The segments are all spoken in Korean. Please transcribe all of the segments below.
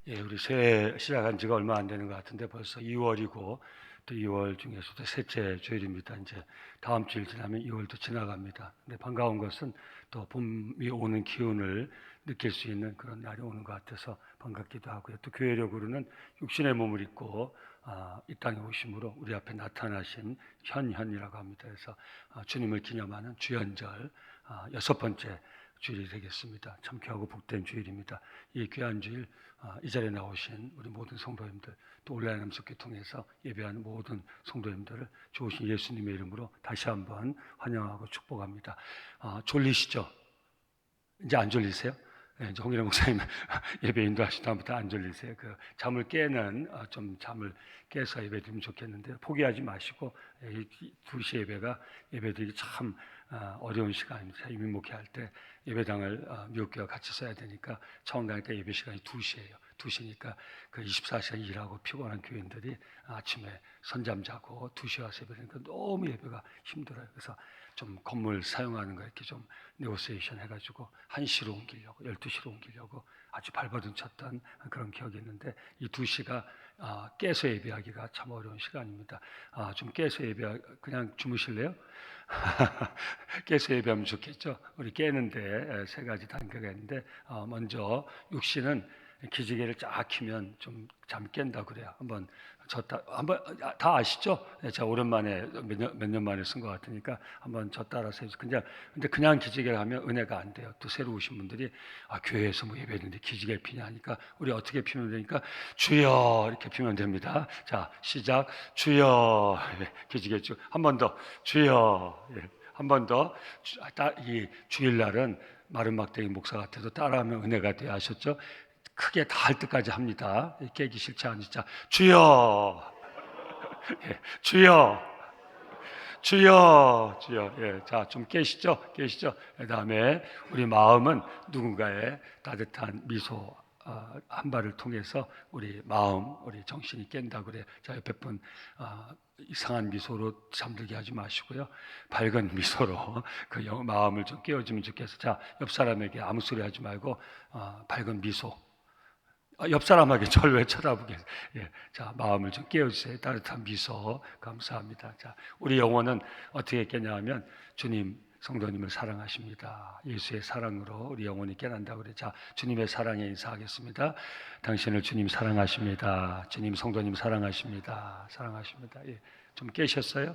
예, 우리 새해 시작한 지가 얼마 안 되는 것 같은데 벌써 2월이고 또 2월 중에서도 셋째 주일입니다. 이제 다음 주일 지나면 2월도 지나갑니다. 근데 반가운 것은 또 봄이 오는 기운을 느낄 수 있는 그런 날이 오는 것 같아서 반갑기도 하고요. 또 교회력으로는 육신의 몸을 입고 이 땅에 오심으로 우리 앞에 나타나신 현현이라고 합니다. 그래서 주님을 기념하는 주연절 여섯 번째 주일이 되겠습니다. 참 귀하고 복된 주일입니다. 이 귀한 주일 이 자리에 나오신 우리 모든 성도님들 또 온라인 함석회 통해서 예배하는 모든 성도님들을 좋으신 예수님의 이름으로 다시 한번 환영하고 축복합니다. 졸리시죠? 이제 안 졸리세요? 네, 이제 홍일영 목사님 예배 인도하신 다음부터 안 졸리세요? 그 잠을 깨는 좀 잠을 깨서 예배 드리면 좋겠는데 포기하지 마시고 이 2시 예배가 예배드리기 참 어려운 시간입니다. 이민 목회할 때 예배당을 미국교회와 같이 써야 되니까 처음 가니까 예배 시간이 2시예요. 2시니까 그 24시간 일하고 피곤한 교인들이 아침에 선잠 자고 2시 와서 예배드리니까 너무 예배가 힘들어요. 그래서 좀 건물 사용하는 거 이렇게 좀 네고시에이션 해가지고 1시로 옮기려고 12시로 옮기려고 아주 발버둥 쳤던 그런 기억이 있는데 이 2시가 깨서 예배하기가 참 어려운 시간입니다. 좀 깨서 그냥 주무실래요? 깨서 예배하면 좋겠죠. 우리 깨는데 세 가지 단계가 있는데 먼저 육신은 기지개를 쫙 키면 좀 잠 깬다 그래요. 한번 다 아시죠? 제가 오랜만에 몇 년 만에 쓴 것 같으니까 한번 저 따라서 해주세요. 근데 그냥 기지개를 하면 은혜가 안 돼요. 또 새로 오신 분들이 교회에서 뭐 예배했는데 기지개를 피냐 하니까 우리 어떻게 피면 되니까 주여 이렇게 피면 됩니다. 자 시작 주여 기지개 쭉 한 번 더 주여 한 번 더 이 주일날은 마른 막대기 목사 같아도 따라하면 은혜가 돼요. 아셨죠? 크게 다 할 때까지 합니다. 깨기 싫지 않으자 주여 주여 주여 주여 자 좀 깨시죠 깨시죠. 그 다음에 우리 마음은 누군가의 따뜻한 미소 한 발을 통해서 우리 마음 우리 정신이 깬다 그래. 자 옆에 분 이상한 미소로 잠들게 하지 마시고요. 밝은 미소로 그 마음을 좀 깨워주면 좋겠어요. 자 옆 사람에게 아무 소리 하지 말고 밝은 미소. 옆 사람에게 저를 왜 쳐다보게? 자 마음을 좀 깨워주세요. 따뜻한 미소 감사합니다. 자 우리 영혼은 어떻게 깨냐하면 주님 성도님을 사랑하십니다. 예수의 사랑으로 우리 영혼이 깨난다 그래. 자 주님의 사랑에 인사하겠습니다. 당신을 주님 사랑하십니다. 주님 성도님 사랑하십니다. 사랑하십니다. 좀 깨셨어요?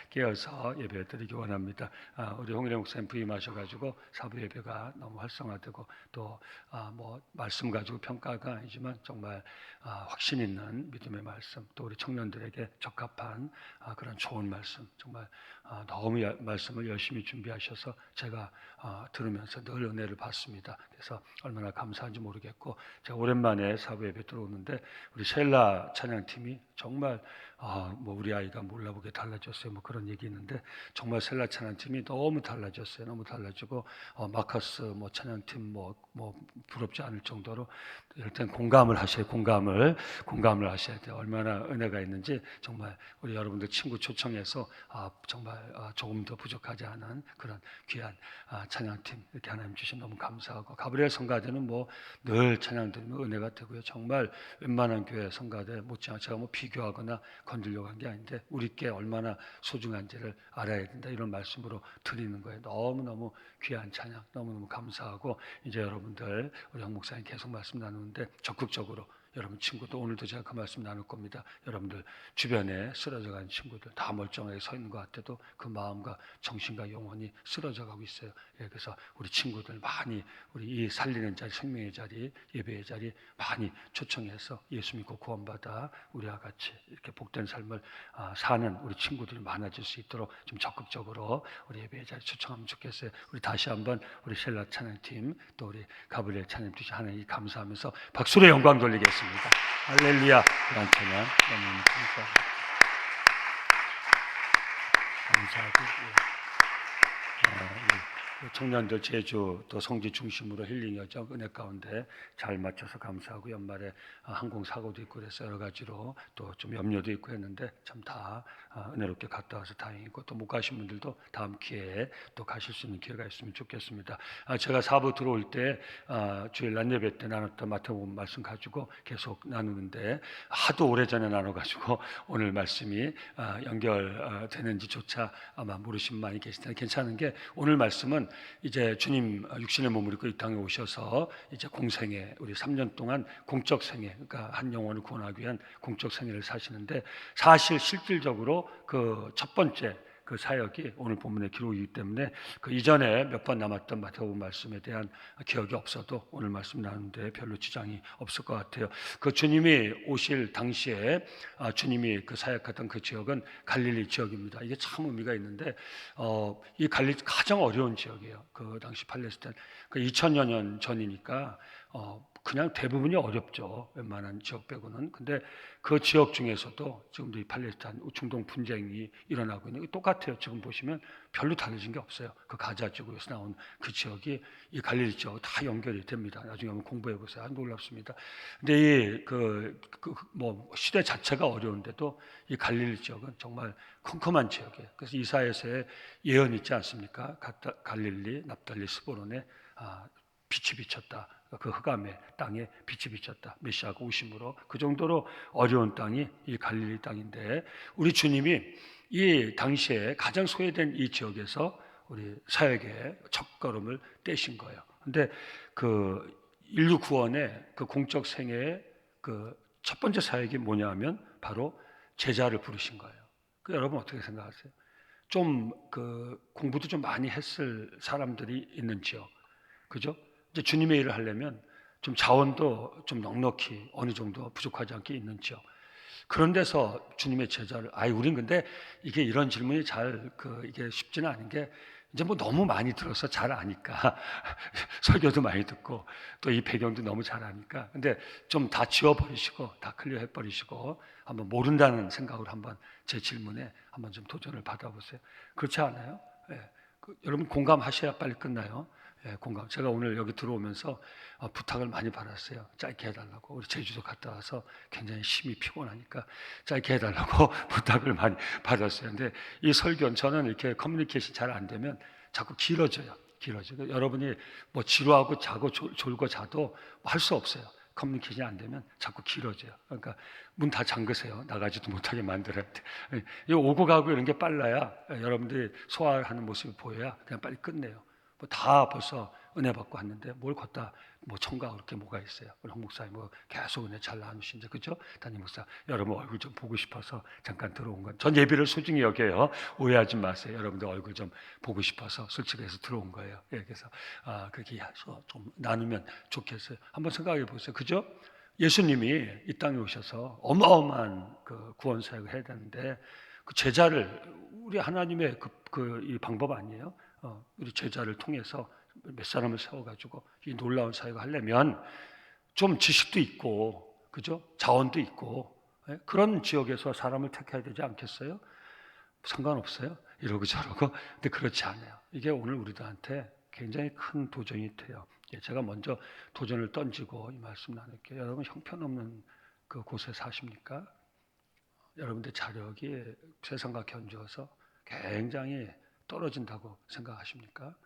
깨어서 예배 드리기 원합니다. 우리 홍일영 목사님 부임하셔가지고 사부 예배가 너무 활성화되고 또 뭐 말씀 가지고 평가가 아니지만 정말 확신 있는 믿음의 말씀 또 우리 청년들에게 적합한 그런 좋은 말씀 정말 너무 말씀을 열심히 준비하셔서 제가 들으면서 늘 은혜를 받습니다. 그래서 얼마나 감사한지 모르겠고 제가 오랜만에 사부 예배 들어오는데 우리 셀라 찬양팀이 정말 뭐 우리 아이가 몰라보게 달라졌어요. 뭐 그런 얘기 있는데 정말 셀라 찬양팀이 너무 달라졌어요. 너무 달라지고 마커스 뭐 찬양팀 뭐 부럽지 않을 정도로 일단 공감을 하셔야 돼요. 얼마나 은혜가 있는지 정말 우리 여러분들 친구 초청해서 정말 조금 더 부족하지 않은 그런 귀한 찬양팀 이렇게 하나님 주신 너무 감사하고 가브리엘 성가대는 뭐 늘 찬양 드리면 은혜가 되고요. 정말 웬만한 교회 성가대 못지않게 제가 뭐 비교하거나 건들려고 한 게 아닌데 우리께 얼마나 소중한지를 알아야 된다 이런 말씀으로 드리는 거예요. 너무너무 귀한 찬양 너무너무 감사하고 이제 여러분들 우리 형 목사님 계속 말씀 나누는데 적극적으로 여러분 친구도 오늘도 제가 그 말씀 나눌 겁니다. 여러분들 주변에 쓰러져 간 친구들 다 멀쩡하게 서 있는 것 같아도 그 마음과 정신과 영혼이 쓰러져 가고 있어요. 그래서 우리 친구들 많이 우리 이 살리는 자리 생명의 자리 예배의 자리 많이 초청해서 예수 믿고 구원받아 우리와 같이 이렇게 복된 삶을 사는 우리 친구들이 많아질 수 있도록 좀 적극적으로 우리 예배의 자리 초청하면 좋겠어요. 우리 다시 한번 우리 셀라 찬양팀 또 우리 가브리엘 찬양팀 하나님 감사하면서 박수로 영광 돌리겠습니다. 할렐루야. 그런 찬양 너무 감사하고 청년들 제주 또 성지 중심으로 힐링 여정 은혜 가운데 잘 맞춰서 감사하고, 연말에 항공 사고도 있고 그래서 여러 가지로 또 좀 염려도 있고 했는데 참 다 은혜롭게 갔다 와서 다행이고, 또 못 가신 분들도 다음 기회에 또 가실 수 있는 기회가 있으면 좋겠습니다. 제가 사부 들어올 때 주일 낮 예배 때 나눴던 마태복음 말씀 가지고 계속 나누는데, 하도 오래전에 나눠가지고 오늘 말씀이 연결되는지조차 아마 모르신 분 많이 계실 텐데, 괜찮은 게 오늘 말씀은 이제 주님 육신의 몸을 입고 이 땅에 오셔서 이제 공생애, 우리 3년 동안 공적 생애, 그러니까 한 영혼을 구원하기 위한 공적 생애를 사시는데, 사실 실질적으로 그 첫 번째 그 사역이 오늘 본문의 기록이기 때문에 그 이전에 몇 번 남았던 마태복음 말씀에 대한 기억이 없어도 오늘 말씀 나누는데 별로 지장이 없을 것 같아요. 그 주님이 오실 당시에 주님이 그 사역했던 그 지역은 갈릴리 지역입니다. 이게 참 의미가 있는데, 이 갈릴리 가장 어려운 지역이에요. 그 당시 팔레스타인, 그 2000여 년 전이니까 그냥 대부분이 어렵죠. 웬만한 지역 빼고는. 근데 그 지역 중에서도 지금도 이 팔레스타인 중동 분쟁이 일어나고 있는 게 똑같아요. 지금 보시면 별로 달라진 게 없어요. 그 가자 지구에서 나온 그 지역이 이 갈릴리 지역 다 연결이 됩니다. 나중에 한번 공부해 보세요. 놀랍습니다. 근데 뭐 시대 자체가 어려운데도 이 갈릴리 지역은 정말 컴컴한 지역이에요. 그래서 이사야서에 예언 있지 않습니까? 갈릴리, 납달리, 스보론에 빛이 비쳤다. 그 흑암의 땅에 빛이 비쳤다. 메시아가 오심으로. 그 정도로 어려운 땅이 이 갈릴리 땅인데, 우리 주님이 이 당시에 가장 소외된 이 지역에서 우리 사역의 첫걸음을 떼신 거예요. 근데 그 인류 구원의 그 공적 생애의 그 첫 번째 사역이 뭐냐 하면 바로 제자를 부르신 거예요. 그 여러분 어떻게 생각하세요? 좀 그 공부도 좀 많이 했을 사람들이 있는 지역, 그죠? 이제 주님의 일을 하려면 좀 자원도 좀 넉넉히 어느 정도 부족하지 않게 있는 지역, 그런 데서 주님의 제자를, 우린 근데 이게 이런 질문이 이게 쉽지는 않은 게, 이제 뭐 너무 많이 들어서 잘 아니까 설교도 많이 듣고 또 이 배경도 너무 잘 아니까, 근데 좀 다 지워버리시고 다 클리어해 버리시고 한번 모른다는 생각으로 한번 제 질문에 한번 좀 도전을 받아보세요. 그렇지 않아요? 여러분 공감하셔야 빨리 끝나요. 공감. 제가 오늘 여기 들어오면서 부탁을 많이 받았어요. 짧게 해달라고. 우리 제주도 갔다 와서 굉장히 심히 피곤하니까 짧게 해달라고 부탁을 많이 받았어요. 근데 이 설교는 저는 이렇게 커뮤니케이션 잘 안 되면 자꾸 길어져요. 여러분이 뭐 지루하고 자고 졸고 자도 할 수 없어요. 커뮤니케이션이 안 되면 자꾸 길어져요. 그러니까 문 다 잠그세요. 나가지도 못하게 만들어야 돼. 이 오고 가고 이런 게 빨라야 여러분들이 소화하는 모습이 보여야 그냥 빨리 끝내요. 뭐 다 벌써 은혜 받고 왔는데 뭘 걷다 뭐 청구하고 그렇게 뭐가 있어요. 우리 홍 목사님 뭐 계속 은혜 잘 나누시는데, 그죠? 담임 목사 여러분 얼굴 좀 보고 싶어서 잠깐 들어온 건, 전 예비를 소중히 여겨요. 오해하지 마세요. 여러분들 얼굴 좀 보고 싶어서 솔직해서 들어온 거예요. 그래서 그렇게 좀 나누면 좋겠어요. 한번 생각해 보세요. 그죠? 예수님이 이 땅에 오셔서 어마어마한 그 구원 사역을 해야 되는데, 그 제자를, 우리 하나님의 이 방법 아니에요? 우리 제자를 통해서 몇 사람을 세워가지고 이 놀라운 사역을 하려면 좀 지식도 있고, 그죠? 자원도 있고, 그런 지역에서 사람을 택해야 되지 않겠어요? 상관없어요. 이러고 저러고. 근데 그렇지 않아요. 이게 오늘 우리들한테 굉장히 큰 도전이 돼요. 제가 먼저 도전을 던지고 이 말씀 나눌게요. 여러분 형편없는 그 곳에 사십니까? 여러분들 자력이 세상과 견주어서 굉장히 떨어진다고 생각하십니까?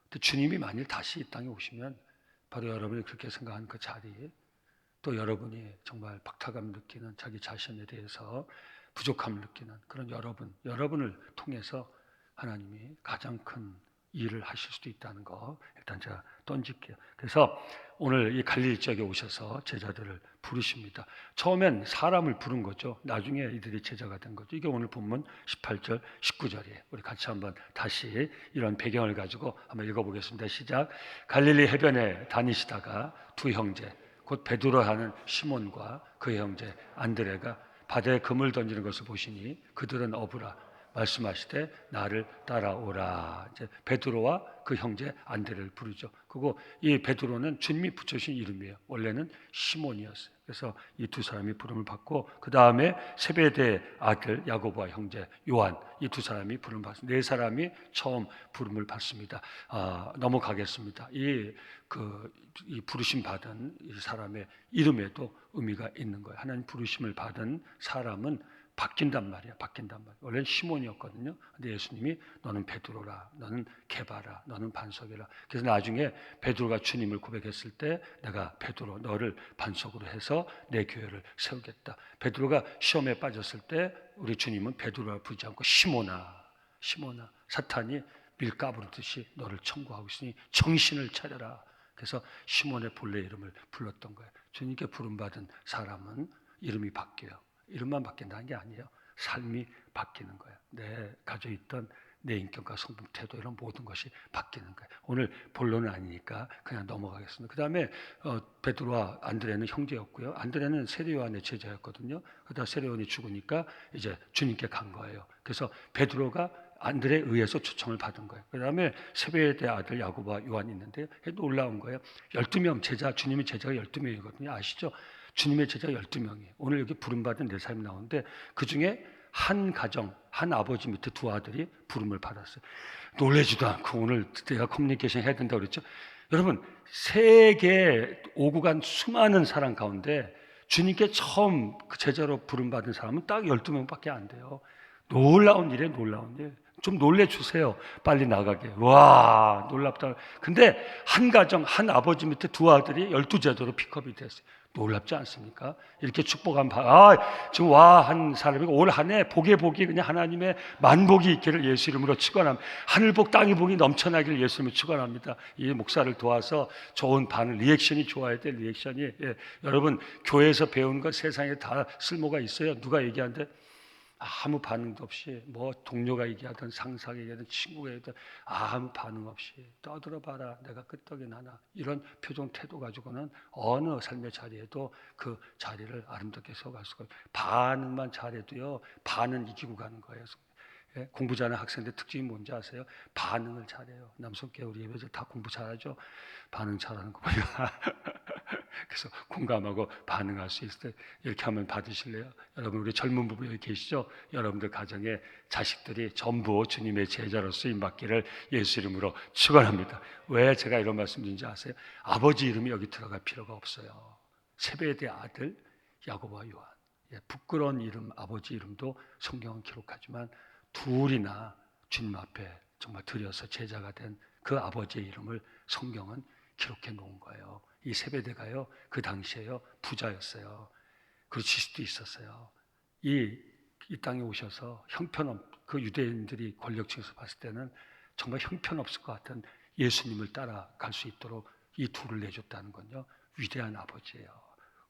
근데 주님이 만일 다시 이 땅에 오시면 바로 여러분이 그렇게 생각하는 그 자리에, 또 여러분이 정말 박탈감 느끼는 자기 자신에 대해서 부족함을 느끼는 그런 여러분을 통해서 하나님이 가장 큰 일을 하실 수도 있다는 거 일단 제가 던질게요. 그래서 오늘 이 갈릴리 지역에 오셔서 제자들을 부르십니다. 처음엔 사람을 부른 거죠. 나중에 이들이 제자가 된 거죠. 이게 오늘 본문 18절, 19절이에요. 우리 같이 한번 다시 이런 배경을 가지고 한번 읽어보겠습니다. 시작. 갈릴리 해변에 다니시다가 두 형제, 곧 베드로 하는 시몬과 그의 형제 안드레가 바다에 그물 던지는 것을 보시니 그들은 어부라 말씀하시되 나를 따라오라. 이제 베드로와 그 형제 안드레를 부르죠. 그리고 이 베드로는 주님이 붙여주신 이름이에요. 원래는 시몬이었어요. 그래서 이 두 사람이 부름을 받고 그 다음에 세베대 아들 야고보와 형제 요한, 이 두 사람이 부름을 받습니다. 네 사람이 처음 부름을 받습니다. 넘어가겠습니다. 이 부르심 받은 이 사람의 이름에도 의미가 있는 거예요. 하나님 부르심을 받은 사람은 바뀐단 말이야. 원래는 시몬이었거든요. 근데 예수님이 너는 베드로라, 너는 게바라, 너는 반석이라. 그래서 나중에 베드로가 주님을 고백했을 때 내가 베드로 너를 반석으로 해서 내 교회를 세우겠다. 베드로가 시험에 빠졌을 때 우리 주님은 베드로라 부르지 않고 시몬아 사탄이 밀가 부르듯이 너를 청구하고 있으니 정신을 차려라. 그래서 시몬의 본래 이름을 불렀던 거예요. 주님께 부름받은 사람은 이름이 바뀌어요. 이름만 바뀐다는 게 아니에요. 삶이 바뀌는 거예요. 내 가지고 있던 내 인격과 성품, 태도 이런 모든 것이 바뀌는 거예요. 오늘 본론은 아니니까 그냥 넘어가겠습니다. 그 다음에 베드로와 안드레는 형제였고요. 안드레는 세례 요한의 제자였거든요. 그러다 세례 요한이 죽으니까 이제 주님께 간 거예요. 그래서 베드로가 안드레에 의해서 초청을 받은 거예요. 그 다음에 세베대 아들 야고보와 요한이 있는데 놀라운 거예요. 12명 제자, 주님의 제자가 12명이거든요. 아시죠? 주님의 제자가 12명이에요. 오늘 여기 부름받은 네 사람이 나오는데 그 중에 한 가정, 한 아버지 밑에 두 아들이 부름을 받았어요. 놀라지도 않고 오늘 내가 커뮤니케이션 해야 된다고 그랬죠. 여러분, 세계 오고 간 수많은 사람 가운데 주님께 처음 그 제자로 부름받은 사람은 딱 12명밖에 안 돼요. 놀라운 일이에요, 놀라운 일. 좀 놀래주세요. 빨리 나가게. 와, 놀랍다. 근데 한 가정, 한 아버지 밑에 두 아들이 12제자로 픽업이 됐어요. 놀랍지 않습니까? 이렇게 축복한 지금 한 사람이고 올 한 해 복에 복이 그냥 하나님의 만복이 있기를 예수 이름으로 축원합니다. 하늘복 땅의 복이 넘쳐나기를 예수 이름으로 축원합니다. 이 목사를 도와서 좋은 반응, 리액션이 좋아야 돼. 리액션이. 예. 여러분 교회에서 배운 거 세상에 다 쓸모가 있어요. 누가 얘기하는데 아무 반응도 없이 뭐 동료가 얘기하든 상사가 얘기하든 친구가 얘기하든 아무 반응 없이 떠들어봐라 내가 끄떡이 나나 이런 표정 태도 가지고는 어느 삶의 자리에도 그 자리를 아름답게 세워갈 수가 있어요. 반응만 잘해도요 반은 이기고 가는 거예요. 예? 공부 잘하는 학생들 특징이 뭔지 아세요? 반응을 잘해요. 남성계 우리 예배들 다 공부 잘하죠? 반응 잘하는 거 보니까 그래서 공감하고 반응할 수 있을 때 이렇게 하면 받으실래요? 여러분 우리 젊은 부부 여기 계시죠? 여러분들 가정에 자식들이 전부 주님의 제자로 쓰임받기를 예수 이름으로 축원합니다. 왜 제가 이런 말씀 드린지 아세요? 아버지 이름이 여기 들어갈 필요가 없어요. 세베대 아들 야고보와 요한. 부끄러운 이름 아버지 이름도 성경은 기록하지만 둘이나 주님 앞에 정말 드려서 제자가 된 그 아버지의 이름을 성경은 기록해 놓은 거예요. 이 세베대가요 그 당시에요 부자였어요. 그리고 지식도 있었어요. 이 땅에 오셔서 그 유대인들이 권력층에서 봤을 때는 정말 형편없을 것 같은 예수님을 따라갈 수 있도록 이 둘을 내줬다는 건요 위대한 아버지예요.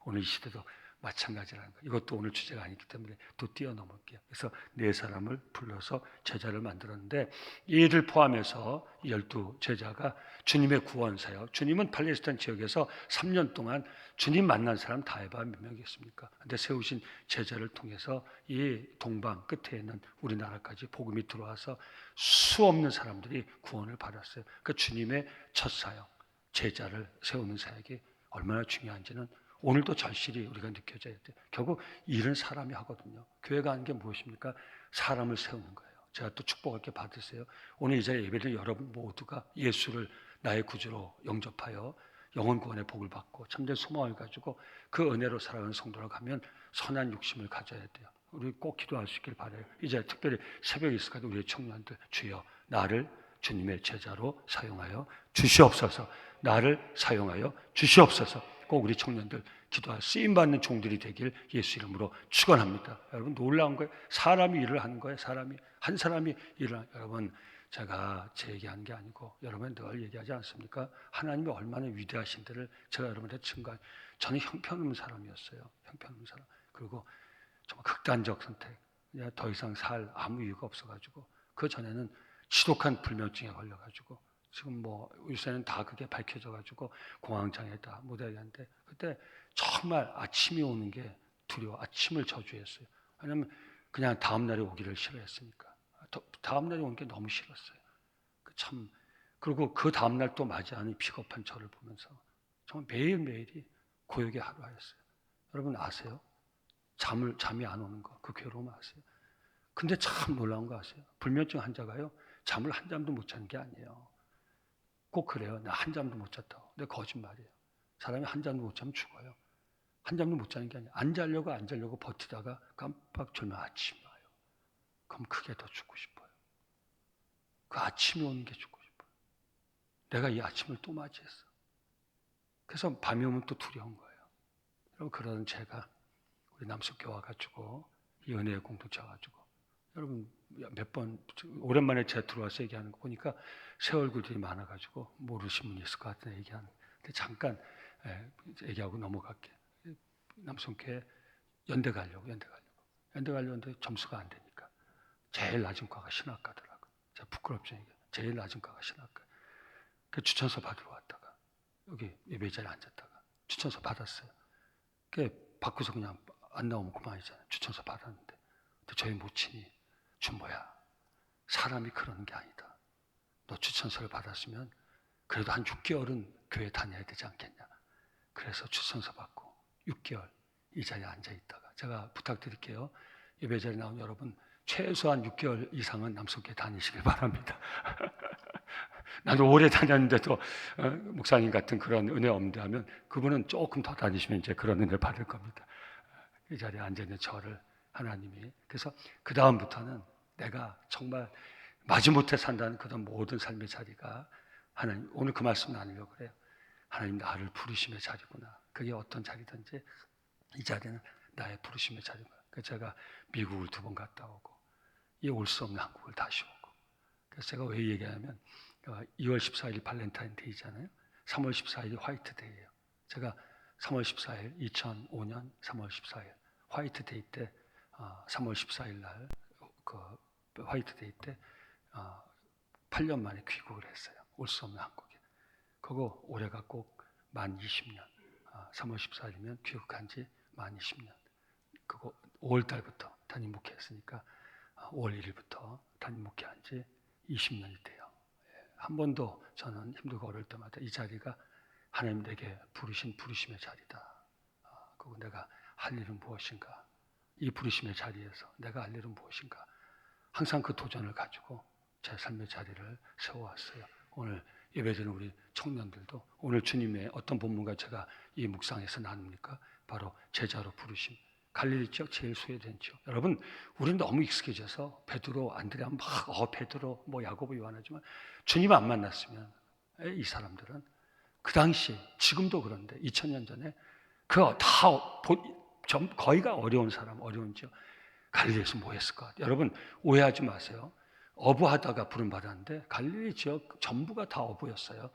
오늘 이 시대도 마찬가지라는 거예요. 이것도 오늘 주제가 아니기 때문에 또 뛰어넘을게요. 그래서 네 사람을 불러서 제자를 만들었는데 이들 포함해서 12제자가 주님의 구원사요. 주님은 팔레스타인 지역에서 3년 동안 주님 만난 사람 다 해봐 몇 명이겠습니까? 근데 세우신 제자를 통해서 이 동방 끝에 있는 우리나라까지 복음이 들어와서 수없는 사람들이 구원을 받았어요. 그러니까 주님의 첫 사역, 제자를 세우는 사역이 얼마나 중요한지는 오늘도 절실히 우리가 느껴져야 돼요. 결국 일은 사람이 하거든요. 교회가 하는 게 무엇입니까? 사람을 세우는 거예요. 제가 또 축복할게 받으세요. 오늘 이 자리에 예배드린 여러분 모두가 예수를 나의 구주로 영접하여 영혼 구원의 복을 받고 참된 소망을 가지고 그 은혜로 살아가는 성도라고 하면 선한 욕심을 가져야 돼요. 우리 꼭 기도할 수 있길 바라요. 이제 특별히 새벽에 있을 때도 우리 청년들 주여 나를 주님의 제자로 사용하여 주시옵소서. 나를 사용하여 주시옵소서. 꼭 우리 청년들 기도할 쓰임받는 종들이 되길 예수 이름으로 축원합니다. 여러분 놀라운 거예요. 사람이 일을 하는 거예요. 한 사람이 일을 하는 여러분 제가 제 얘기하는 게 아니고 여러분 늘 얘기하지 않습니까? 하나님이 얼마나 위대하신지를 제가 여러분한테 증거한 저는 형편없는 사람이었어요. 형편없는 사람. 그리고 정말 극단적 선택. 그냥 더 이상 살 아무 이유가 없어가지고 그 전에는 지독한 불면증에 걸려가지고 지금 뭐 요새는 다 그게 밝혀져가지고 공황장애다 못하겠는데 그때 정말 아침이 오는 게 두려워. 아침을 저주했어요. 왜냐하면 그냥 다음 날이 오기를 싫어했으니까. 다음 날이 오는 게 너무 싫었어요. 참, 그리고 그 다음 날 또 맞이하는 비겁한 저를 보면서 정말 매일매일이 고역의 하루였어요. 여러분 아세요? 잠이 안 오는 거, 그 괴로움 아세요? 근데 참 놀라운 거 아세요? 불면증 환자가요, 잠을 한 잠도 못 자는 게 아니에요. 꼭 그래요. 나 한 잠도 못 잤다고. 근데 거짓말이에요. 사람이 한 잠도 못 자면 죽어요. 한 잠도 못 자는 게 아니에요. 안 자려고 버티다가 깜빡 졸면 아침이 와요. 그럼 그게 더 죽고 싶어요. 그 아침이 오는 게 죽고 싶어요. 내가 이 아침을 또 맞이했어. 그래서 밤이 오면 또 두려운 거예요. 여러분, 그러던 제가 우리 남석교 와가지고 이 은혜의 공동체 와가지고 여러분 몇 번 오랜만에 제가 들어와서 얘기하는 거 보니까 새 얼굴들이 많아가지고 모르시는 분이 있을 것 같은데 얘기하는. 근데 잠깐 얘기하고 넘어갈게. 남성교회 연대 가려고 하는데 점수가 안 되니까 제일 낮은 과가 신학과더라고. 제가 부끄럽죠. 제일 낮은 과가 신학과. 그 추천서 받으러 왔다가 여기 예배 자리에 앉았다가 추천서 받았어요. 그 받고서 그냥 안 나오면 그만이잖아요. 추천서 받았는데 근데 저희 모친이 준모야, 사람이 그러는 게 아니다. 너 추천서를 받았으면 그래도 한 6개월은 교회 다녀야 되지 않겠냐. 그래서 추천서 받고 6개월 이 자리에 앉아있다가 제가 부탁드릴게요. 예배 자리에 나온 여러분 최소한 6개월 이상은 남성교회 다니시길 바랍니다. 나도 오래 다녔는데도 목사님 같은 그런 은혜 없는데 하면 그분은 조금 더 다니시면 이제 그런 은혜를 받을 겁니다. 이 자리에 앉아있는 저를 하나님이, 그래서 그 다음부터는 내가 정말 마지못해 산다는 그런 모든 삶의 자리가 하나님, 오늘 그 말씀 나누려고 그래요. 하나님 나를 부르심의 자리구나. 그게 어떤 자리든지 이 자리는 나의 부르심의 자리구나. 그래서 제가 미국을 2번 갔다 오고 이 올 수 없는 한국을 다시 오고. 그래서 제가 왜 얘기하냐면 2월 14일 발렌타인데이잖아요. 3월 14일이 화이트데이예요. 제가 3월 14일 2005년 3월 14일 화이트데이 때 3월 14일 날 그 화이트데이 때 8년 만에 귀국을 했어요. 올 수 없는 한국에. 그거 올해가 꼭 만 20년. 3월 14일이면 귀국한 지 만 20년. 그거 5월 달부터 담임 목회했으니까 5월 1일부터 담임 목회한 지 20년이 돼요. 한 번도 저는 힘들고 어려울 때마다 이 자리가 하나님 내게 부르신 부르심의 자리다. 그리고 내가 할 일은 무엇인가? 이 부르심의 자리에서 내가 할 일은 무엇인가? 항상 그 도전을 가지고 제 삶의 자리를 세워왔어요. 오늘 예배드리는 우리 청년들도 오늘 주님의 어떤 본문과 제가 이 묵상에서 나눕니까? 바로 제자로 부르심. 갈릴리 지역 제일 소외된 지역. 여러분, 우리는 너무 익숙해져서 베드로, 안드레아 막 베드로, 야고보, 요한하지만 주님 안 만났으면 이 사람들은 그 당시, 지금도 그런데 2000년 전에 거의가 어려운 사람, 어려운 지역 갈릴리에서 뭐 했을 것 같아요. 여러분 오해하지 마세요. 어부하다가 부름받았는데 갈릴리 지역 전부가 다 어부였어요.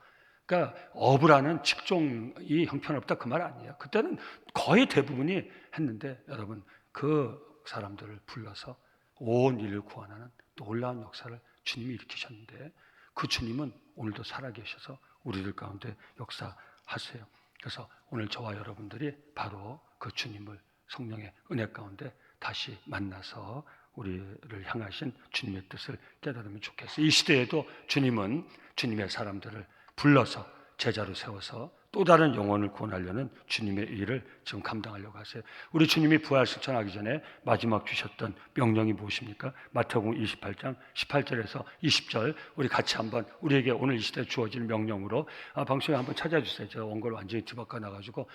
그러니까 어부라는 직종이 형편없다 그 말 아니에요. 그때는 거의 대부분이 했는데 여러분 그 사람들을 불러서 온 인류를 구원하는 놀라운 역사를 주님이 일으키셨는데 그 주님은 오늘도 살아계셔서 우리들 가운데 역사하세요. 그래서 오늘 저와 여러분들이 바로 그 주님을 성령의 은혜 가운데 다시 만나서 우리를 향하신 주님의 뜻을 깨달으면 좋겠어요. 이 시대에도 주님은 주님의 사람들을 불러서 제자로 세워서 또 다른 영혼을 구원하려는 주님의 일을 지금 감당하려고 하세요. 우리 주님이 부활 실천하기 전에 마지막 주셨던 명령이 무엇입니까? 마태복음 28장 18절에서 20절 우리 같이 한번 우리에게 오늘 이 시대에 주어질 명령으로 방송에 한번 찾아주세요. 제가 원고를 완전히 뒤바꿔 나가지고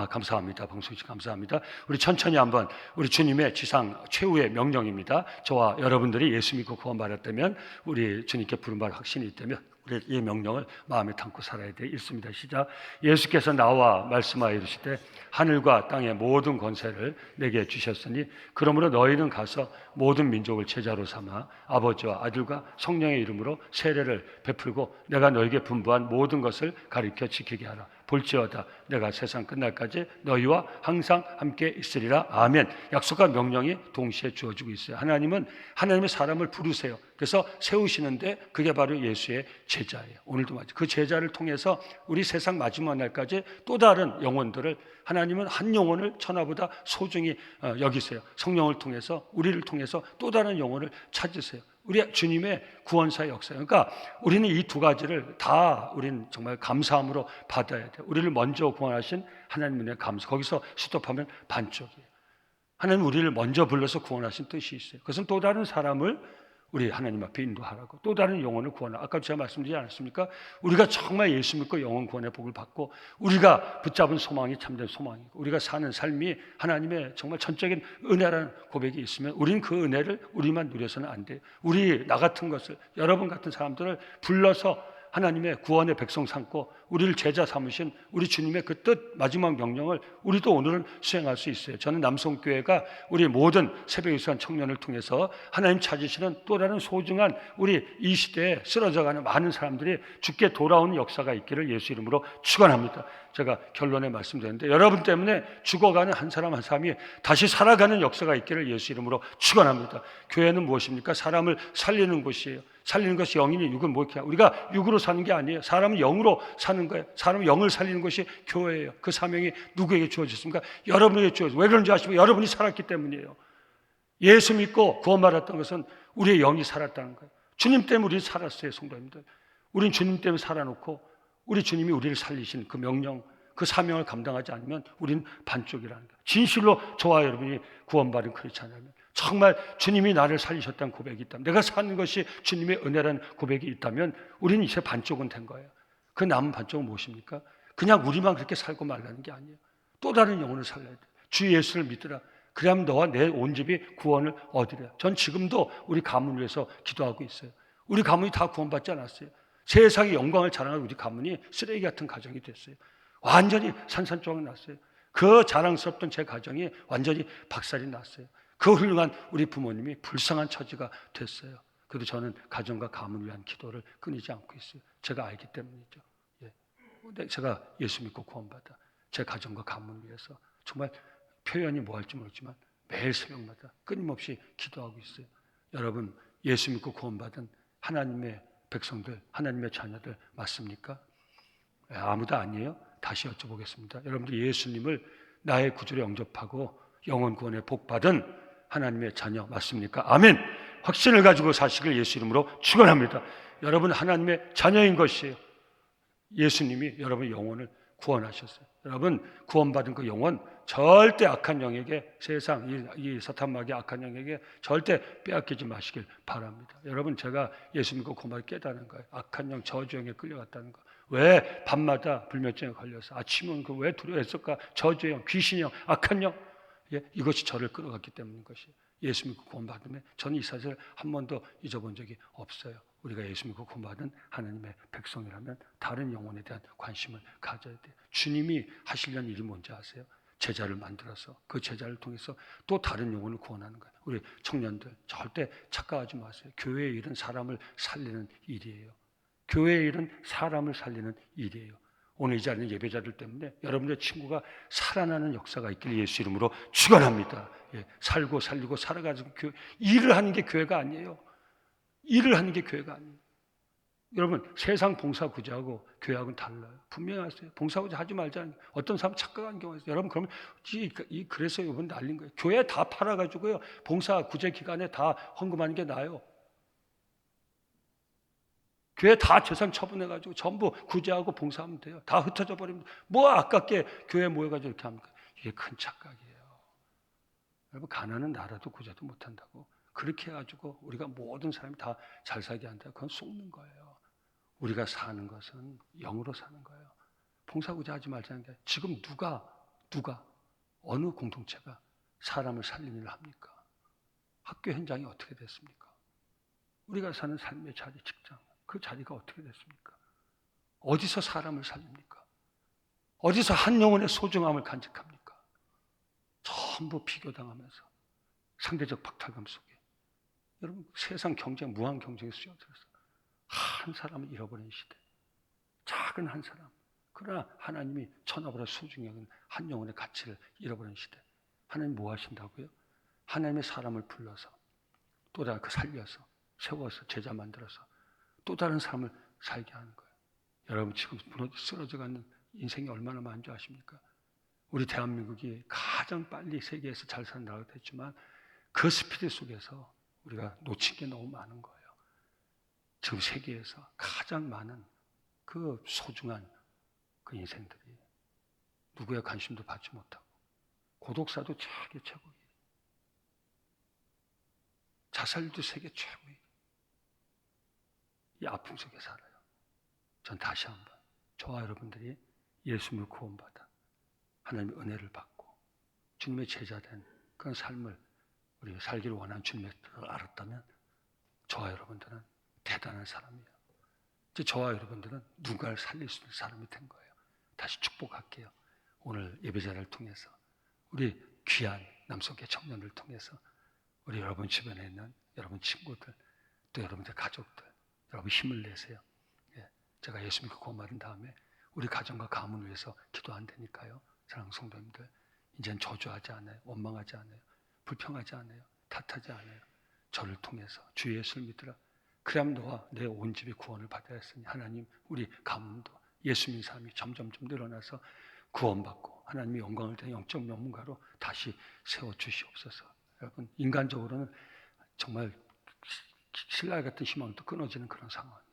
감사합니다. 방송이 감사합니다. 우리 천천히 한번 우리 주님의 지상 최후의 명령입니다. 저와 여러분들이 예수 믿고 구원받았다면 우리 주님께 부름받을 확신이 있다면 이 명령을 마음에 담고 살아야 돼. 읽습니다. 시작. 예수께서 나와 말씀하여 이르시되 하늘과 땅의 모든 권세를 내게 주셨으니 그러므로 너희는 가서 모든 민족을 제자로 삼아 아버지와 아들과 성령의 이름으로 세례를 베풀고 내가 너희에게 분부한 모든 것을 가르쳐 지키게 하라. 볼지어다 내가 세상 끝날까지 너희와 항상 함께 있으리라. 아멘. 약속과 명령이 동시에 주어지고 있어요. 하나님은 하나님의 사람을 부르세요. 그래서 세우시는데 그게 바로 예수의 제자예요. 오늘도 마찬가지. 그 제자를 통해서 우리 세상 마지막 날까지 또 다른 영혼들을 하나님은 한 영혼을 천하보다 소중히 여기세요. 성령을 통해서 우리를 통해서 또 다른 영혼을 찾으세요. 우리 주님의 구원사의 역사예요. 그러니까 우리는 이 두 가지를 다 우리는 정말 감사함으로 받아야 돼요. 우리를 먼저 구원하신 하나님 은혜 감사. 거기서 스톱하면 반쪽이에요. 하나님 우리를 먼저 불러서 구원하신 뜻이 있어요. 그것은 또 다른 사람을 우리 하나님 앞에 인도하라고, 또 다른 영혼을 구원하라고. 아까 제가 말씀드리지 않았습니까? 우리가 정말 예수 믿고 영혼 구원의 복을 받고 우리가 붙잡은 소망이 참된 소망이고 우리가 사는 삶이 하나님의 정말 전적인 은혜라는 고백이 있으면 우리는 그 은혜를 우리만 누려서는 안 돼요. 우리 나 같은 것을, 여러분 같은 사람들을 불러서 하나님의 구원의 백성 삼고 우리를 제자 삼으신 우리 주님의 그 뜻, 마지막 명령을 우리도 오늘은 수행할 수 있어요. 저는 남성교회가 우리 모든 새벽유수한 청년을 통해서 하나님 찾으시는 또 다른 소중한 우리 이 시대에 쓰러져가는 많은 사람들이 주께 돌아오는 역사가 있기를 예수 이름으로 축원합니다. 제가 결론에 말씀드렸는데 여러분 때문에 죽어가는 한 사람 한 사람이 다시 살아가는 역사가 있기를 예수 이름으로 축원합니다. 교회는 무엇입니까? 사람을 살리는 곳이에요. 살리는 것이 영이니 육은 뭐냐? 우리가 육으로 사는 게 아니에요. 사람은 영으로 사는 거예요. 사람은 영을 살리는 것이 교회예요. 그 사명이 누구에게 주어졌습니까? 여러분에게 주어졌어요. 왜 그런지 아시면 여러분이 살았기 때문이에요. 예수 믿고 구원받았던 것은 우리의 영이 살았다는 거예요. 주님 때문에 우리 살았어요, 성도님들. 우린 주님 때문에 살아놓고 우리 주님이 우리를 살리신 그 명령, 그 사명을 감당하지 않으면 우리는 반쪽이라는 거예요. 진실로 저와 여러분이 구원받은 크리스찬이라면 정말 주님이 나를 살리셨다는 고백이 있다면, 내가 사는 것이 주님의 은혜라는 고백이 있다면 우리는 이제 반쪽은 된 거예요. 그 남은 반쪽은 무엇입니까? 그냥 우리만 그렇게 살고 말라는 게 아니에요. 또 다른 영혼을 살려야 돼요. 주 예수를 믿으라. 그래야만 너와 내 온 집이 구원을 얻으랴. 전 지금도 우리 가문을 위해서 기도하고 있어요. 우리 가문이 다 구원받지 않았어요. 세상의 영광을 자랑하는 우리 가문이 쓰레기 같은 가정이 됐어요. 완전히 산산조각 났어요. 그 자랑스럽던 제 가정이 완전히 박살이 났어요. 그 훌륭한 우리 부모님이 불쌍한 처지가 됐어요. 그래도 저는 가정과 가문을 위한 기도를 끊이지 않고 있어요. 제가 알기 때문이죠. 예. 제가 예수 믿고 구원받아 제 가정과 가문을 위해서 정말 표현이 뭐 할지 모르지만 매일 새벽마다 끊임없이 기도하고 있어요. 여러분, 예수 믿고 구원받은 하나님의 백성들, 하나님의 자녀들 맞습니까? 아무도 아니에요. 다시 여쭤보겠습니다. 여러분들 예수님을 나의 구주로 영접하고 영원 구원의 복 받은 하나님의 자녀 맞습니까? 아멘. 확신을 가지고 사시길 예수 이름으로 축원합니다. 여러분 하나님의 자녀인 것이에요. 예수님이 여러분의 영혼을 구원하셨어요. 여러분 구원받은 그 영혼 절대 악한 영에게, 세상 이 사탄마귀 악한 영에게 절대 빼앗기지 마시길 바랍니다. 여러분 제가 예수 믿고 구원을 깨닫는 거예요. 악한 영, 저주영에 끌려갔다는 거. 왜 밤마다 불면증에 걸려서 아침은 그 왜 두려워했을까? 저주영, 귀신영, 악한 영. 예, 이것이 저를 끌어갔기 때문인 것이에요. 예수 믿고 구원받으면 저는 이 사실을 한 번도 잊어본 적이 없어요. 우리가 예수 믿고 구원받은 하나님의 백성이라면 다른 영혼에 대한 관심을 가져야 돼요. 주님이 하시려는 일이 뭔지 아세요? 제자를 만들어서 그 제자를 통해서 또 다른 영혼을 구원하는 거예요. 우리 청년들 절대 착각하지 마세요. 교회의 일은 사람을 살리는 일이에요. 교회의 일은 사람을 살리는 일이에요. 오늘 이 자리는 예배자들 때문에 여러분의 친구가 살아나는 역사가 있길 예수 이름으로 축원합니다. 예, 살고 살리고 살아가지고 일을 하는 게 교회가 아니에요. 일을 하는 게 교회가 아니에요. 여러분 세상 봉사구제하고 교회하고는 달라요. 분명히 아세요. 봉사구제 하지 말자는 어떤 사람 착각하는 경우가 있어요. 여러분 그러면 그래서 이번 날린 거예요. 교회 다 팔아가지고요 봉사구제 기간에 다 헌금하는 게 나아요. 교회 다 재산 처분해가지고 전부 구제하고 봉사하면 돼요. 다 흩어져 버리면 뭐 아깝게 교회 모여가지고 이렇게 합니까? 이게 큰 착각이에요. 여러분 가난한 나라도 구제도 못한다고 그렇게 해가지고 우리가 모든 사람이 다 잘 살게 한다. 그건 속는 거예요. 우리가 사는 것은 영으로 사는 거예요. 봉사구제 하지 말자는 게 지금 누가 어느 공동체가 사람을 살리는 일을 합니까? 학교 현장이 어떻게 됐습니까? 우리가 사는 삶의 자리, 직장 그 자리가 어떻게 됐습니까? 어디서 사람을 살립니까? 어디서 한 영혼의 소중함을 간직합니까? 전부 비교당하면서 상대적 박탈감 속에 여러분 세상 경쟁, 무한 경쟁에 쓰여들어서 한 사람을 잃어버린 시대, 작은 한 사람, 그러나 하나님이 천하보다 소중히 여기는 한 영혼의 가치를 잃어버린 시대. 하나님 뭐 하신다고요? 하나님의 사람을 불러서 또 다른 그 살려서 세워서 제자 만들어서 또 다른 삶을 살게 하는 거예요. 여러분 지금 쓰러져가는 인생이 얼마나 많은 줄 아십니까? 우리 대한민국이 가장 빨리 세계에서 잘 사는 나라가 됐지만 그 스피드 속에서 우리가 놓친 게 너무 많은 거예요. 지금 세계에서 가장 많은 그 소중한 그 인생들이 누구의 관심도 받지 못하고 고독사도 세계 최고위, 자살도 세계 최고위, 이 아픔 속에 살아요. 전 다시 한번 저와 여러분들이 예수님을 구원받아 하나님의 은혜를 받고 주님의 제자된 그런 삶을 우리가 살기를 원하는 주님의 뜻을 알았다면 저와 여러분들은 대단한 사람이에요. 이제 저와 여러분들은 누군가를 살릴 수 있는 사람이 된 거예요. 다시 축복할게요. 오늘 예배자를 통해서 우리 귀한 남성계 청년을 통해서 우리 여러분 주변에 있는 여러분 친구들 또 여러분들 가족들 여러분 힘을 내세요. 예, 제가 예수님께 구원받은 다음에 우리 가정과 가문을 위해서 기도한다니까요. 사랑하는 성도님들, 이제는 저주하지 않아요. 원망하지 않아요. 불평하지 않아요. 탓하지 않아요. 저를 통해서 주 예수를 믿으라. 그럼 너와 내 온 집이 구원을 받아야 했으니 하나님 우리 가문도 예수 믿는 사람이 점점점 늘어나서 구원받고 하나님의 영광을 드는 영적 명문가로 다시 세워주시옵소서. 여러분 인간적으로는 정말 신라 같은 희망도 끊어지는 그런 상황이에요.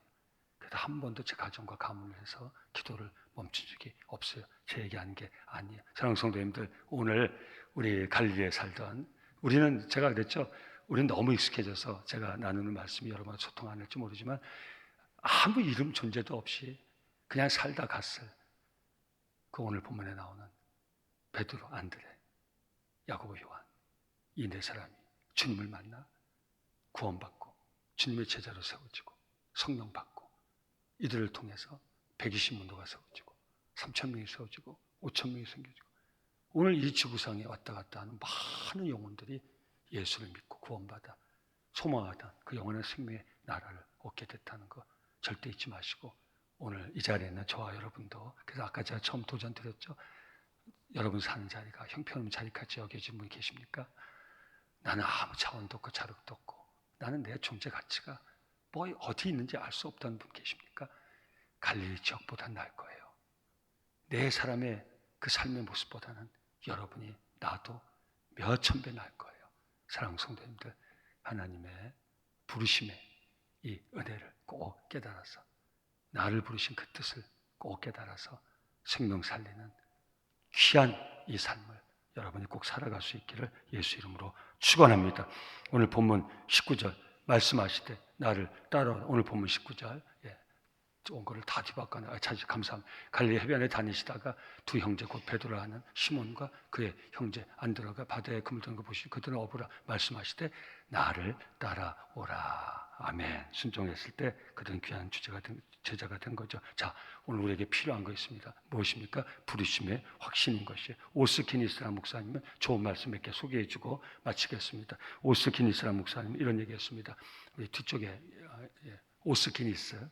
그래도 한 번도 제 가정과 가문을 해서 기도를 멈춘 적이 없어요. 제 얘기하는 게 아니에요. 사랑하는 성도님들, 오늘 우리 갈릴리에 살던 우리는 제가 그랬죠. 우리는 너무 익숙해져서 제가 나누는 말씀이 여러분과 소통 안 할지 모르지만 아무 이름 존재도 없이 그냥 살다 갔을 그 오늘 본문에 나오는 베드로, 안드레, 야고보, 요한 이 네 사람이 주님을 만나 구원받고 주님의 제자로 세워지고 성령 받고 이들을 통해서 120문도가 세워지고 3,000명이 세워지고 5,000명이 생겨지고 오늘 이 지구상에 왔다 갔다 하는 많은 영혼들이 예수를 믿고 구원받아 소망하던 그 영원한 생명의 나라를 얻게 됐다는 거 절대 잊지 마시고 오늘 이 자리에 있는 저와 여러분도 그래서 아까 제가 처음 도전 드렸죠. 여러분 사는 자리가 형편없는 자리같이 여겨진 분 계십니까? 나는 아무 자원도 없고 자력도 없고 나는 내 존재 가치가 뭐 어디 있는지 알 수 없다는 분 계십니까? 갈릴리 지역보다 나을 거예요. 내 사람의 그 삶의 모습보다는 여러분이 나도 몇 천 배 나을 거예요. 사랑하는 성도님들, 하나님의 부르심의 이 은혜를 꼭 깨달아서 나를 부르신 그 뜻을 꼭 깨달아서 생명 살리는 귀한 이 삶을 여러분이 꼭 살아갈 수 있기를 예수 이름으로 축원합니다. 오늘 본문 19절 말씀하시되 나를 따라오라. 오늘 본문 19절 온 거를 다 뒤바꿔나 자주 감사합니다. 갈릴리 해변에 다니시다가 두 형제 곧 베드로라 하는 시몬과 그의 형제 안드레가 바다에 그물 드는 거 보시고 그들은 어부라 말씀하시되 나를 따라오라. 아멘. 순종했을 때 그들은 귀한 제자가 된 거죠. 자, 오늘 우리에게 필요한 거 있습니다. 무엇입니까? 부르심의 확신인 것이에요. 오스키니스라 목사님은 좋은 말씀 몇 개 소개해주고 마치겠습니다. 오스키니스라 목사님 이런 얘기했습니다. 우리 뒤쪽에 오스키니스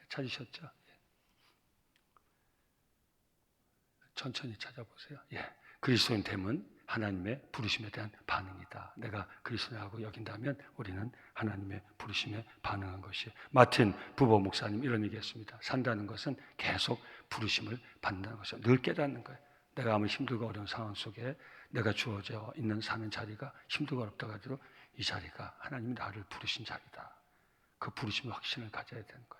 찾으셨죠? 천천히 찾아보세요. 그리스도인 됨은 하나님의 부르심에 대한 반응이다. 내가 그리스도라고 여긴다면 우리는 하나님의 부르심에 반응한 것이. 마틴 부보 목사님 이런 얘기했습니다. 산다는 것은 계속 부르심을 받는다는 것이죠. 늘 깨닫는 거예요. 내가 아무 힘들고 어려운 상황 속에 내가 주어져 있는 사는 자리가 힘들고 어렵다고 하더라도 이 자리가 하나님이 나를 부르신 자리다. 그 부르심의 확신을 가져야 되는 거예요.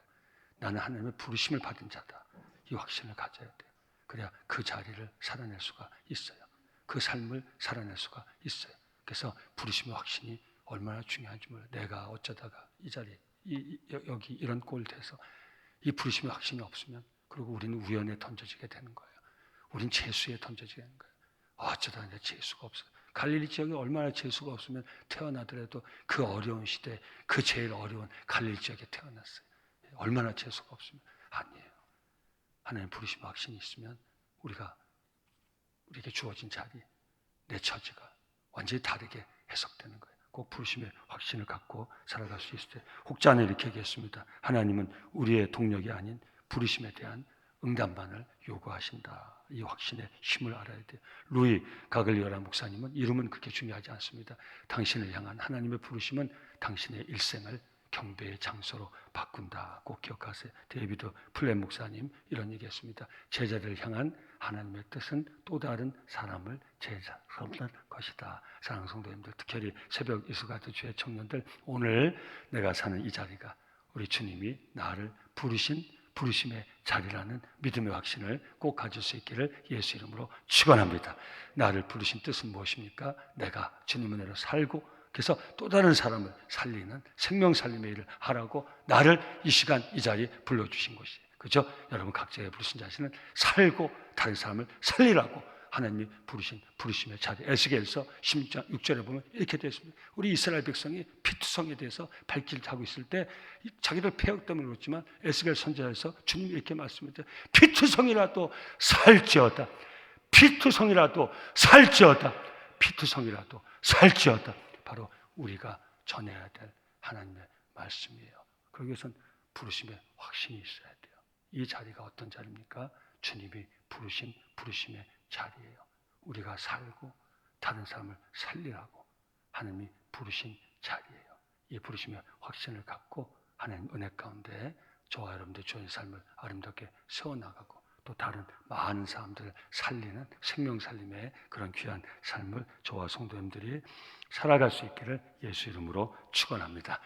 나는 하나님의 부르심을 받은 자다. 이 확신을 가져야 돼요. 그래야 그 자리를 살아낼 수가 있어요. 그 삶을 살아낼 수가 있어요. 그래서 부르심의 확신이 얼마나 중요한지 몰라요. 내가 어쩌다가 이 자리, 여기 이런 꼴 돼서 이 부르심의 확신이 없으면 그리고 우리는 우연에 던져지게 되는 거예요. 우린 재수에 던져지게 되는 거예요. 어쩌다 내 재수가 없어요. 갈릴리 지역에 얼마나 재수가 없으면 태어나더라도 그 어려운 시대, 그 제일 어려운 갈릴리 지역에 태어났어요. 얼마나 재수가 없으면 아니에요. 하나님 부르심 확신이 있으면 우리에게 주어진 자리, 내 처지가 완전히 다르게 해석되는 거예요. 꼭 부르심의 확신을 갖고 살아갈 수 있을 때 혹자는 이렇게 얘기했습니다. 하나님은 우리의 동력이 아닌 부르심에 대한 응답만을 요구하신다. 이 확신의 힘을 알아야 돼요. 루이 가글리오라 목사님은 이름은 그렇게 중요하지 않습니다. 당신을 향한 하나님의 부르심은 당신의 일생을 경배의 장소로 바꾼다. 꼭 기억하세요. 데이비드 플랫 목사님 이런 얘기했습니다. 제자를 향한 하나님의 뜻은 또 다른 사람을 제자 삼는 것이다. 사랑하는 성도님들, 특별히 새벽 이수 같은 주의 청년들, 오늘 내가 사는 이 자리가 우리 주님이 나를 부르신 부르심의 자리라는 믿음의 확신을 꼭 가질 수 있기를 예수 이름으로 축원합니다. 나를 부르신 뜻은 무엇입니까? 내가 주님의 은혜로 살고 그래서 또 다른 사람을 살리는 생명 살림의 일을 하라고 나를 이 시간 이 자리에 불러주신 것이에요. 그죠? 여러분 각자의 부르신 자신은 살고 다른 사람을 살리라고 하나님이 부르신 부르심의 자리. 에스겔서 16장 6절에 보면 이렇게 되어 있습니다. 우리 이스라엘 백성이 피투성에 대해서 발길하고 있을 때 자기들 폐역 때문에 그렇지만 에스겔 선지자에서 주님이 이렇게 말씀합니다. 피투성이라도 살지어다. 피투성이라도 살지어다. 피투성이라도 살지어다. 바로 우리가 전해야 될 하나님의 말씀이에요. 그러기 위해서는 부르심의 확신이 있어야 돼요. 이 자리가 어떤 자리입니까? 주님이 부르신 부르심의 자리예요. 우리가 살고 다른 사람을 살리라고 하나님이 부르신 자리예요. 이 부르심의 확신을 갖고 하나님 은혜 가운데 저와 여러분들 주의 삶을 아름답게 세워나가고 또 다른 많은 사람들을 살리는 생명 살림의 그런 귀한 삶을 저와 성도님들이 살아갈 수 있기를 예수 이름으로 축원합니다.